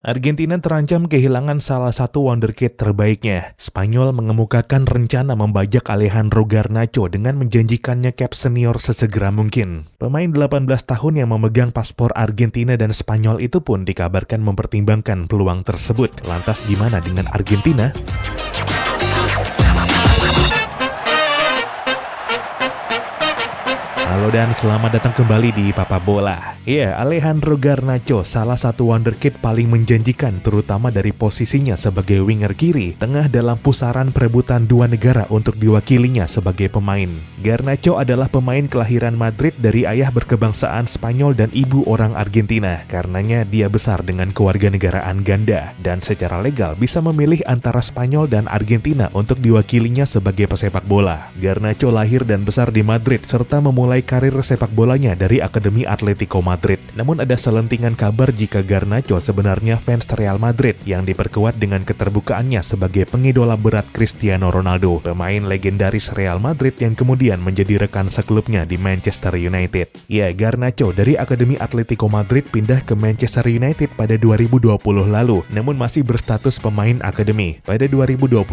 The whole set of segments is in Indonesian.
Argentina terancam kehilangan salah satu wonderkid terbaiknya. Spanyol mengemukakan rencana membajak Alejandro Garnacho dengan menjanjikannya cap senior sesegera mungkin. Pemain 18 tahun yang memegang paspor Argentina dan Spanyol itu pun dikabarkan mempertimbangkan peluang tersebut. Lantas gimana dengan Argentina? Halo dan selamat datang kembali di Papa Bola. Iya, Alejandro Garnacho salah satu wonderkid paling menjanjikan terutama dari posisinya sebagai winger kiri tengah dalam pusaran perebutan dua negara untuk diwakilinya sebagai pemain. Garnacho adalah pemain kelahiran Madrid dari ayah berkebangsaan Spanyol dan ibu orang Argentina. Karenanya dia besar dengan kewarganegaraan ganda dan secara legal bisa memilih antara Spanyol dan Argentina untuk diwakilinya sebagai pesepak bola. Garnacho lahir dan besar di Madrid serta memulai karir sepak bolanya dari Akademi Atletico Madrid. Namun ada selentingan kabar jika Garnacho sebenarnya fans Real Madrid yang diperkuat dengan keterbukaannya sebagai pengidola berat Cristiano Ronaldo, pemain legendaris Real Madrid yang kemudian menjadi rekan seklubnya di Manchester United. Ya, Garnacho dari Akademi Atletico Madrid pindah ke Manchester United pada 2020 lalu, namun masih berstatus pemain akademi. Pada 2021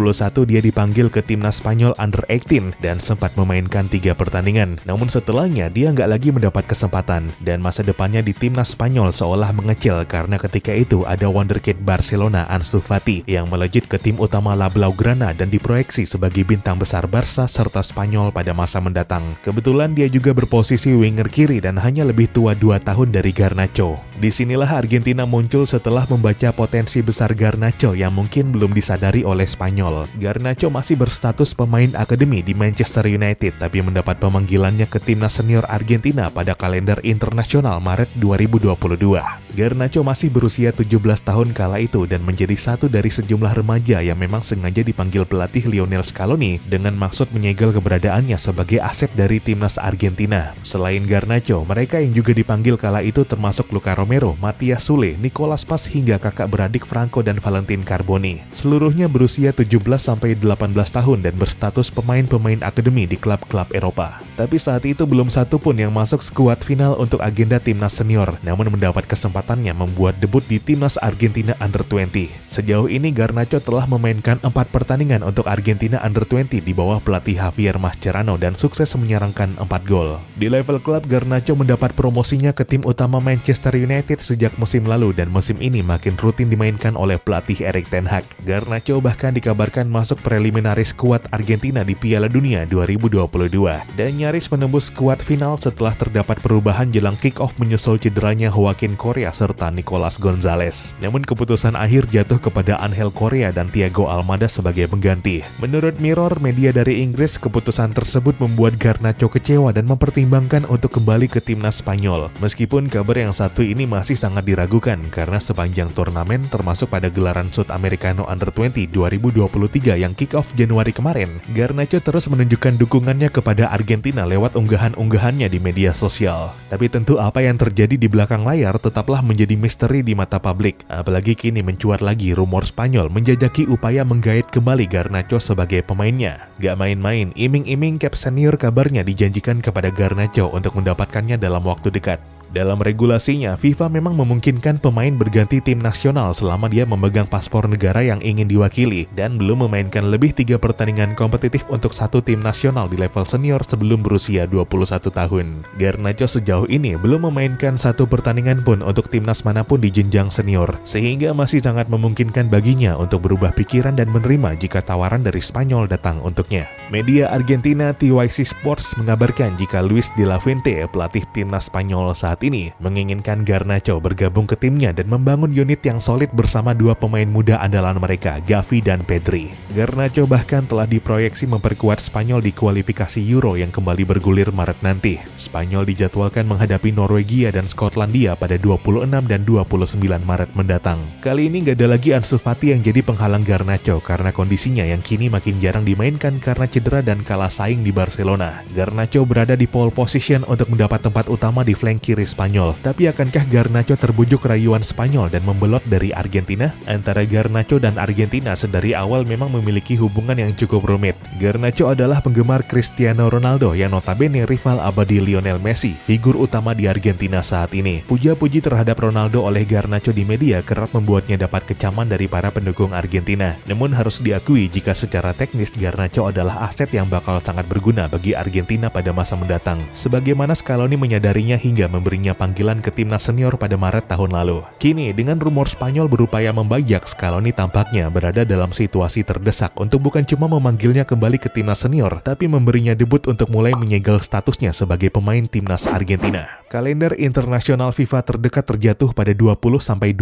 dia dipanggil ke timnas Spanyol Under 18 dan sempat memainkan 3 pertandingan. Namun setelahnya dia nggak lagi mendapat kesempatan dan masa depannya di timnas Spanyol seolah mengecil karena ketika itu ada wonderkid Barcelona Ansu Fati yang melejit ke tim utama La Blaugrana dan diproyeksi sebagai bintang besar Barca serta Spanyol pada masa mendatang. Kebetulan dia juga berposisi winger kiri dan hanya lebih tua 2 tahun dari Garnacho. Disinilah Argentina muncul setelah membaca potensi besar Garnacho yang mungkin belum disadari oleh Spanyol. Garnacho masih berstatus pemain akademi di Manchester United tapi mendapat pemanggilannya ke timnas senior Argentina pada kalender internasional Maret 2022. Garnacho masih berusia 17 tahun kala itu dan menjadi satu dari sejumlah remaja yang memang sengaja dipanggil pelatih Lionel Scaloni dengan maksud menyegel keberadaannya sebagai aset dari timnas Argentina. Selain Garnacho, mereka yang juga dipanggil kala itu termasuk Luka Romero, Matias Sule, Nicolas Paz hingga kakak beradik Franco dan Valentin Carboni. Seluruhnya berusia 17-18 tahun dan berstatus pemain-pemain akademi di klub-klub Eropa. Tapi saat itu belum satu pun yang masuk skuad final untuk agenda timnas senior, namun mendapat kesempatannya membuat debut di timnas Argentina Under 20. Sejauh ini Garnacho telah memainkan 4 pertandingan untuk Argentina Under 20 di bawah pelatih Javier Mascherano dan sukses menyerangkan 4 gol. Di level klub, Garnacho mendapat promosinya ke tim utama Manchester United sejak musim lalu dan musim ini makin rutin dimainkan oleh pelatih Erik ten Hag. Garnacho bahkan dikabarkan masuk preliminary skuad Argentina di Piala Dunia 2022 dan nyaris menembus skuad final setelah terdapat perubahan jelang kick-off menyusul cederanya Joaquin Correa serta Nicolas Gonzalez. Namun keputusan akhir jatuh kepada Angel Correa dan Thiago Almada sebagai pengganti. Menurut Mirror, media dari Inggris, keputusan tersebut membuat Garnacho kecewa dan mempertimbangkan untuk kembali ke timnas Spanyol. Meskipun kabar yang satu ini masih sangat diragukan karena sepanjang turnamen termasuk pada gelaran South Americano Under 20 2023 yang kick-off Januari kemarin, Garnacho terus menunjukkan dukungannya kepada Argentina lewat unggahan-unggahannya di media sosial. Tapi tentu apa yang terjadi di belakang layar tetaplah menjadi misteri di mata publik. Apalagi kini mencuat lagi rumor Spanyol menjajaki upaya menggait kembali Garnacho sebagai pemainnya. Gak main-main, iming-iming cap senior kabarnya dijanjikan kepada Garnacho untuk mendapatkannya dalam waktu dekat. Dalam regulasinya, FIFA memang memungkinkan pemain berganti tim nasional selama dia memegang paspor negara yang ingin diwakili dan belum memainkan lebih 3 pertandingan kompetitif untuk satu tim nasional di level senior sebelum berusia 21 tahun. Garnacho sejauh ini belum memainkan 1 pertandingan pun untuk timnas manapun di jenjang senior, sehingga masih sangat memungkinkan baginya untuk berubah pikiran dan menerima jika tawaran dari Spanyol datang untuknya. Media Argentina TYC Sports mengabarkan jika Luis de la Fuente, pelatih timnas Spanyol saat ini, menginginkan Garnacho bergabung ke timnya dan membangun unit yang solid bersama 2 pemain muda andalan mereka, Gavi dan Pedri. Garnacho bahkan telah diproyeksi memperkuat Spanyol di kualifikasi Euro yang kembali bergulir Maret nanti. Spanyol dijadwalkan menghadapi Norwegia dan Skotlandia pada 26 dan 29 Maret mendatang. Kali ini gak ada lagi Ansu Fati yang jadi penghalang Garnacho karena kondisinya yang kini makin jarang dimainkan karena cedera dan kalah saing di Barcelona. Garnacho berada di pole position untuk mendapat tempat utama di flank kiri Spanyol. Tapi akankah Garnacho terbujuk rayuan Spanyol dan membelot dari Argentina? Antara Garnacho dan Argentina sedari awal memang memiliki hubungan yang cukup rumit. Garnacho adalah penggemar Cristiano Ronaldo yang notabene rival abadi Lionel Messi, figur utama di Argentina saat ini. Puja-puji terhadap Ronaldo oleh Garnacho di media kerap membuatnya dapat kecaman dari para pendukung Argentina. Namun harus diakui jika secara teknis Garnacho adalah aset yang bakal sangat berguna bagi Argentina pada masa mendatang. Sebagaimana Scaloni menyadarinya hingga memberinya panggilan ke timnas senior pada Maret tahun lalu. Kini dengan rumor Spanyol berupaya membajak, Scaloni tampaknya berada dalam situasi terdesak untuk bukan cuma memanggilnya kembali ke timnas senior, tapi memberinya debut untuk mulai menyegel statusnya sebagai pemain timnas Argentina. Kalender internasional FIFA terdekat terjatuh pada 20-28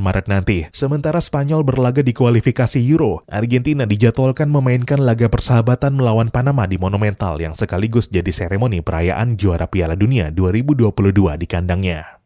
Maret nanti. Sementara Spanyol berlaga di kualifikasi Euro, Argentina dijadwalkan memainkan laga persahabatan melawan Panama di Monumental yang sekaligus jadi seremoni perayaan juara Piala Dunia 2022 di kandangnya.